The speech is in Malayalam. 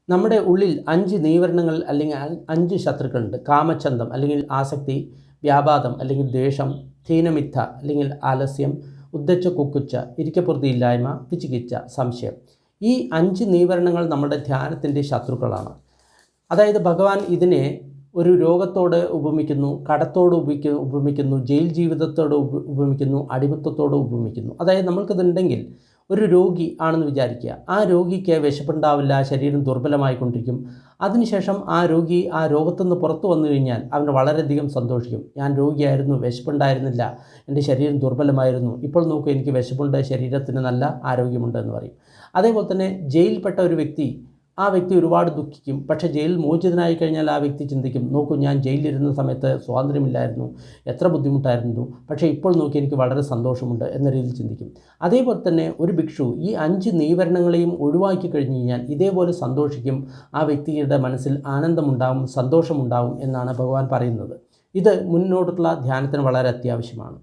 നമ്മുടെ ഉള്ളിൽ 5 നീവരണങ്ങൾ അല്ലെങ്കിൽ 5 ശത്രുക്കളുണ്ട്. കാമഛന്തം അല്ലെങ്കിൽ ആസക്തി, വ്യാപാദം അല്ലെങ്കിൽ ദ്വേഷം, ധീനമിഥ്യ അല്ലെങ്കിൽ ആലസ്യം, ഉദ്ധച്ച കുക്കുച്ച, ഇരിക്കപ്പുറതിയില്ലായ്മ, വിചികിത്സ, സംശയം. ഈ 5 നീവരണങ്ങൾ നമ്മുടെ ധ്യാനത്തിൻ്റെ ശത്രുക്കളാണ്. അതായത് ഭഗവാൻ ഇതിനെ ഒരു രോഗത്തോട് ഉപമിക്കുന്നു, കടത്തോട് ഉപമിക്കുന്നു, ജയിൽ ജീവിതത്തോട് ഉപമിക്കുന്നു, അടിമത്തത്തോട് ഉപമിക്കുന്നു. അതായത് നമ്മൾക്കിതുണ്ടെങ്കിൽ ഒരു രോഗി ആണെന്ന് വിചാരിക്കുക. ആ രോഗിക്ക് വിശപ്പുണ്ടാവില്ല, ശരീരം ദുർബലമായിക്കൊണ്ടിരിക്കും. അതിനുശേഷം ആ രോഗി ആ രോഗത്തു നിന്ന് പുറത്തു വന്നു കഴിഞ്ഞാൽ അവന് വളരെയധികം സന്തോഷിക്കും. ഞാൻ രോഗിയായിരുന്നു, വിശപ്പുണ്ടായിരുന്നില്ല, എൻ്റെ ശരീരം ദുർബലമായിരുന്നു, ഇപ്പോൾ നോക്കൂ എനിക്ക് വിശപ്പുണ്ട്, ശരീരത്തിന് നല്ല ആരോഗ്യമുണ്ട് എന്ന് പറയും. അതേപോലെ തന്നെ ജയിലിൽപ്പെട്ട ഒരു വ്യക്തി, ആ വ്യക്തി ഒരുപാട് ദുഃഖിക്കും. പക്ഷേ ജയിലിൽ മോചിതനായി കഴിഞ്ഞാൽ ആ വ്യക്തി ചിന്തിക്കും, നോക്കൂ ഞാൻ ജയിലിലിരുന്ന സമയത്ത് സ്വാതന്ത്ര്യമില്ലായിരുന്നു, എത്ര ബുദ്ധിമുട്ടായിരുന്നു, പക്ഷേ ഇപ്പോൾ നോക്കി എനിക്ക് വളരെ സന്തോഷമുണ്ട് എന്ന രീതിയിൽ ചിന്തിക്കും. അതേപോലെ തന്നെ ഒരു ഭിക്ഷു ഈ 5 നീവരണങ്ങളെയും ഒഴിവാക്കി കഴിഞ്ഞ് കഴിഞ്ഞാൽ ഇതേപോലെ സന്തോഷിക്കും. ആ വ്യക്തിയുടെ മനസ്സിൽ ആനന്ദമുണ്ടാകും, സന്തോഷമുണ്ടാകും എന്നാണ് ഭഗവാൻ പറയുന്നത്. ഇത് മുന്നോട്ടുള്ള ധ്യാനത്തിന് വളരെ അത്യാവശ്യമാണ്.